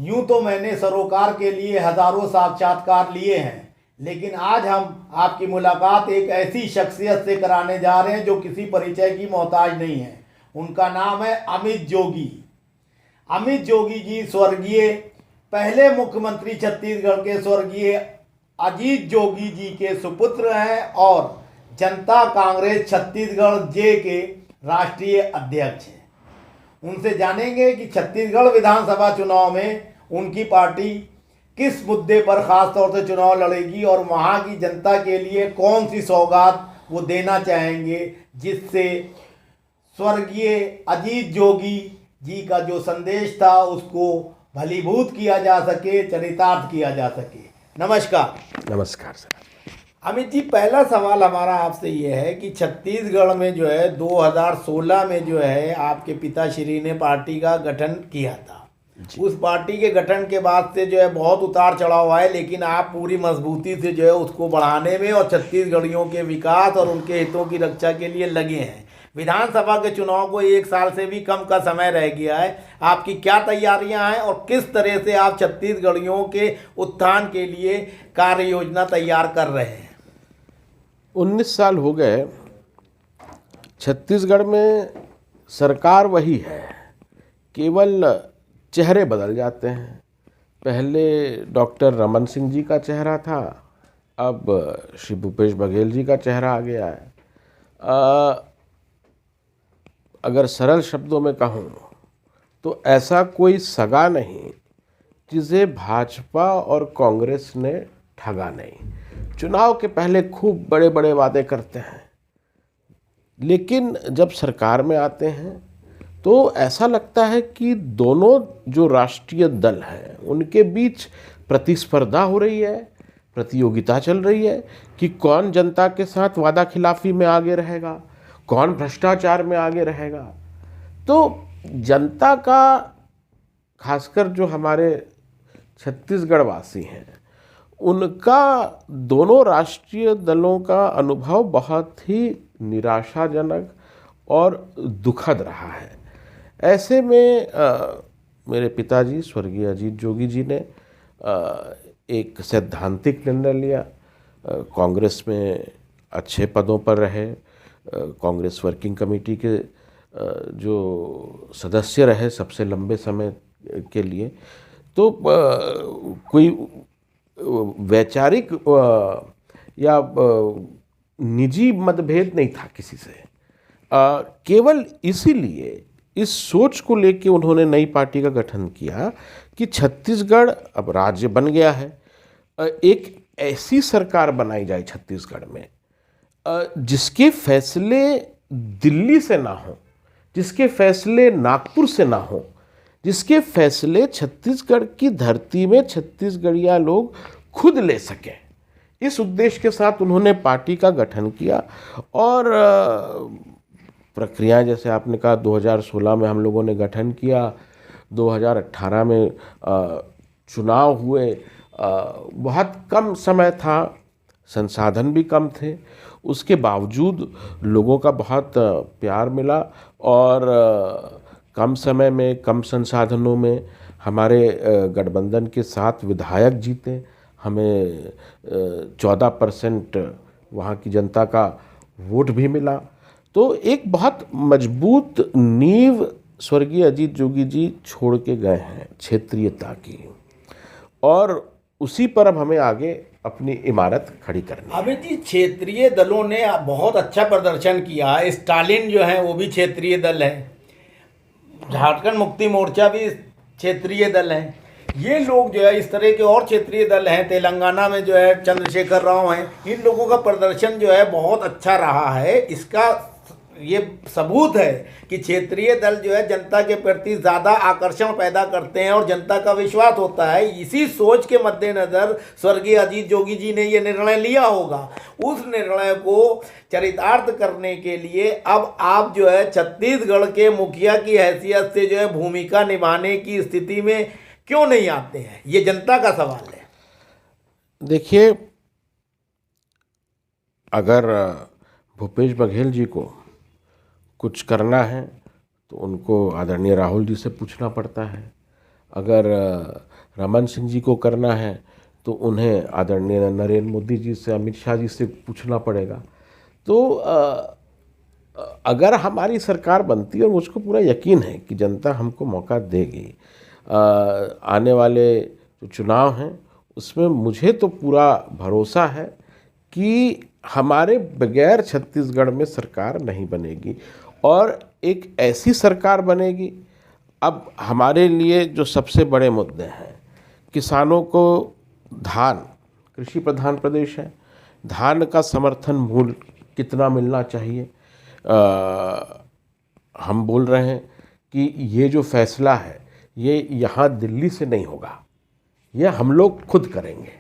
यूं तो मैंने सरोकार के लिए हजारों साक्षात्कार लिए हैं, लेकिन आज हम आपकी मुलाकात एक ऐसी शख्सियत से कराने जा रहे हैं जो किसी परिचय की मोहताज नहीं है। उनका नाम है अमित जोगी। अमित जोगी जी स्वर्गीय पहले मुख्यमंत्री छत्तीसगढ़ के स्वर्गीय अजीत जोगी जी के सुपुत्र हैं और जनता कांग्रेस छत्तीसगढ़ जे के राष्ट्रीय अध्यक्ष हैं। उनसे जानेंगे कि छत्तीसगढ़ विधानसभा चुनाव में उनकी पार्टी किस मुद्दे पर खास तौर से चुनाव लड़ेगी और वहां की जनता के लिए कौन सी सौगात वो देना चाहेंगे, जिससे स्वर्गीय अजीत जोगी जी का जो संदेश था उसको भलीभूत किया जा सके, चरितार्थ किया जा सके। नमस्कार। नमस्कार सर। अमित जी, पहला सवाल हमारा आपसे ये है कि छत्तीसगढ़ में जो है 2016 में जो है आपके पिताश्री ने पार्टी का गठन किया था। उस पार्टी के गठन के बाद से जो है बहुत उतार चढ़ाव आए, लेकिन आप पूरी मजबूती से जो है उसको बढ़ाने में और छत्तीसगढ़ियों के विकास और उनके हितों की रक्षा के लिए लगे हैं। विधानसभा के चुनाव को 1 साल से भी कम का समय रह गया है। आपकी क्या तैयारियां हैं और किस तरह से आप छत्तीसगढ़ियों के उत्थान के लिए कार्य योजना तैयार कर रहे हैं? 19 साल हो गए, छत्तीसगढ़ में सरकार वही है, केवल चेहरे बदल जाते हैं। पहले डॉक्टर रमन सिंह जी का चेहरा था, अब श्री भूपेश बघेल जी का चेहरा आ गया है। अगर सरल शब्दों में कहूँ तो ऐसा कोई सगा नहीं जिसे भाजपा और कांग्रेस ने ठगा नहीं। चुनाव के पहले खूब बड़े बड़े वादे करते हैं, लेकिन जब सरकार में आते हैं तो ऐसा लगता है कि दोनों जो राष्ट्रीय दल हैं उनके बीच प्रतिस्पर्धा हो रही है, प्रतियोगिता चल रही है कि कौन जनता के साथ वादा खिलाफी में आगे रहेगा, कौन भ्रष्टाचार में आगे रहेगा। तो जनता का, खासकर जो हमारे छत्तीसगढ़ वासी हैं, उनका दोनों राष्ट्रीय दलों का अनुभव बहुत ही निराशाजनक और दुखद रहा है। ऐसे में मेरे पिताजी स्वर्गीय अजीत जोगी जी ने एक सैद्धांतिक निर्णय लिया। कांग्रेस में अच्छे पदों पर रहे, कांग्रेस वर्किंग कमेटी के जो सदस्य रहे सबसे लंबे समय के लिए, तो कोई वैचारिक या निजी मतभेद नहीं था किसी से। केवल इसीलिए इस सोच को लेकर उन्होंने नई पार्टी का गठन किया कि छत्तीसगढ़ अब राज्य बन गया है, एक ऐसी सरकार बनाई जाए छत्तीसगढ़ में जिसके फैसले दिल्ली से ना हो, जिसके फैसले नागपुर से ना हो, जिसके फैसले छत्तीसगढ़ की धरती में छत्तीसगढ़िया लोग खुद ले सकें। इस उद्देश्य के साथ उन्होंने पार्टी का गठन किया और प्रक्रियाएं, जैसे आपने कहा, 2016 में हम लोगों ने गठन किया, 2018 में चुनाव हुए। बहुत कम समय था, संसाधन भी कम थे, उसके बावजूद लोगों का बहुत प्यार मिला और कम समय में, कम संसाधनों में हमारे गठबंधन के 7 विधायक जीते। हमें 14% वहाँ की जनता का वोट भी मिला। तो एक बहुत मजबूत नींव स्वर्गीय अजीत जोगी जी छोड़ के गए हैं क्षेत्रीयता की, और उसी पर अब हमें आगे अपनी इमारत खड़ी करनी है। अभी जी, क्षेत्रीय दलों ने बहुत अच्छा प्रदर्शन किया है। स्टालिन जो है वो भी क्षेत्रीय दल है, झारखंड मुक्ति मोर्चा भी क्षेत्रीय दल है। ये लोग जो है, इस तरह के और क्षेत्रीय दल हैं, तेलंगाना में जो है चंद्रशेखर राव हैं, इन लोगों का प्रदर्शन जो है बहुत अच्छा रहा है। इसका ये सबूत है कि क्षेत्रीय दल जो है जनता के प्रति ज़्यादा आकर्षण पैदा करते हैं और जनता का विश्वास होता है। इसी सोच के मद्देनज़र स्वर्गीय अजीत जोगी जी ने ये निर्णय लिया होगा। उस निर्णय को चरितार्थ करने के लिए अब आप जो है छत्तीसगढ़ के मुखिया की हैसियत से जो है भूमिका निभाने की स्थिति में क्यों नहीं आते हैं, ये जनता का सवाल है। देखिए, अगर भूपेश बघेल जी को कुछ करना है तो उनको आदरणीय राहुल जी से पूछना पड़ता है। अगर रमन सिंह जी को करना है तो उन्हें आदरणीय नरेंद्र मोदी जी से, अमित शाह जी से पूछना पड़ेगा। तो अगर हमारी सरकार बनती है, और मुझको पूरा यकीन है कि जनता हमको मौका देगी, आने वाले जो चुनाव हैं उसमें मुझे तो पूरा भरोसा है कि हमारे बगैर छत्तीसगढ़ में सरकार नहीं बनेगी, और एक ऐसी सरकार बनेगी। अब हमारे लिए जो सबसे बड़े मुद्दे हैं, किसानों को धान, कृषि प्रधान प्रदेश है, धान का समर्थन मूल्य कितना मिलना चाहिए। हम बोल रहे हैं कि ये जो फैसला है ये यहाँ दिल्ली से नहीं होगा, ये हम लोग खुद करेंगे।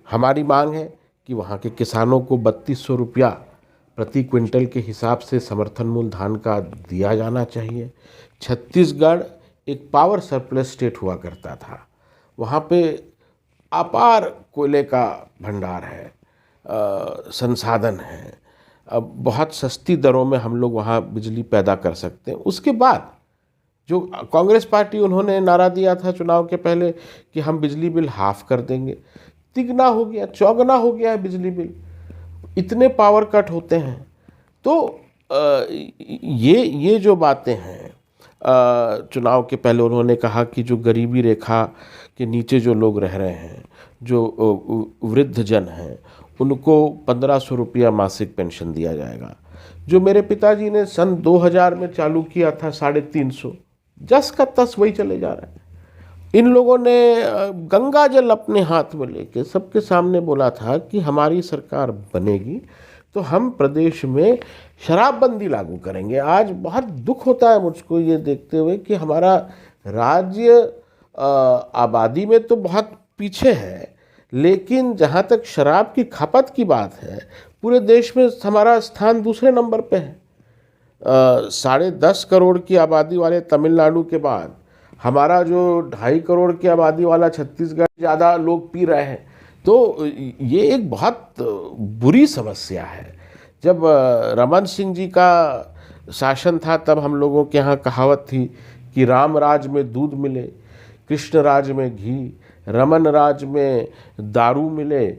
हमारी मांग है कि वहाँ के किसानों को 3200 रुपया प्रति क्विंटल के हिसाब से समर्थन मूल्य धान का दिया जाना चाहिए। छत्तीसगढ़ एक पावर सरप्लस स्टेट हुआ करता था, वहाँ पे अपार कोयले का भंडार है, संसाधन है, अब बहुत सस्ती दरों में हम लोग वहाँ बिजली पैदा कर सकते हैं। उसके बाद जो कांग्रेस पार्टी, उन्होंने नारा दिया था चुनाव के पहले कि हम बिजली बिल हाफ कर देंगे, तिगना हो गया, चौगुना हो गया है बिजली बिल। इतने पावर कट होते हैं। तो ये जो बातें हैं, चुनाव के पहले उन्होंने कहा कि जो गरीबी रेखा के नीचे जो लोग रह रहे हैं, जो वृद्ध जन हैं, उनको 1500 रुपया मासिक पेंशन दिया जाएगा। जो मेरे पिताजी ने सन 2000 में चालू किया था 350, जस का तस वही चले जा रहा है। इन लोगों ने गंगा जल अपने हाथ में लेके सबके सामने बोला था कि हमारी सरकार बनेगी तो हम प्रदेश में शराबबंदी लागू करेंगे। आज बहुत दुख होता है मुझको ये देखते हुए कि हमारा राज्य आबादी में तो बहुत पीछे है, लेकिन जहाँ तक शराब की खपत की बात है, पूरे देश में हमारा स्थान दूसरे नंबर पे है। 10.5 करोड़ की आबादी वाले तमिलनाडु के बाद हमारा जो 2.5 करोड़ की आबादी वाला छत्तीसगढ़ ज़्यादा लोग पी रहे हैं। तो ये एक बहुत बुरी समस्या है। जब रमन सिंह जी का शासन था तब हम लोगों के यहाँ कहावत थी कि राम राज में दूध मिले, कृष्ण राज में घी, रमन राज में दारू मिले,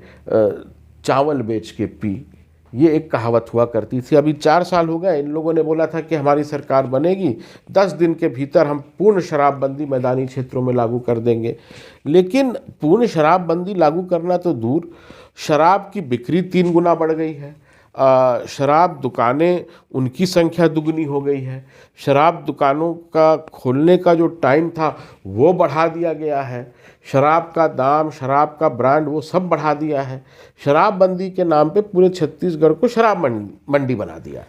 चावल बेच के पी। ये एक कहावत हुआ करती थी। अभी 4 साल हो गए, इन लोगों ने बोला था कि हमारी सरकार बनेगी, 10 दिन के भीतर हम पूर्ण शराबबंदी मैदानी क्षेत्रों में लागू कर देंगे। लेकिन पूर्ण शराबबंदी लागू करना तो दूर, शराब की बिक्री 3 गुना बढ़ गई है। शराब दुकानें, उनकी संख्या दुगनी हो गई है। शराब दुकानों का खोलने का जो टाइम था वो बढ़ा दिया गया है। शराब का दाम, शराब का ब्रांड, वो सब बढ़ा दिया है। शराबबंदी के नाम पे पूरे छत्तीसगढ़ को शराब मंडी बना दिया।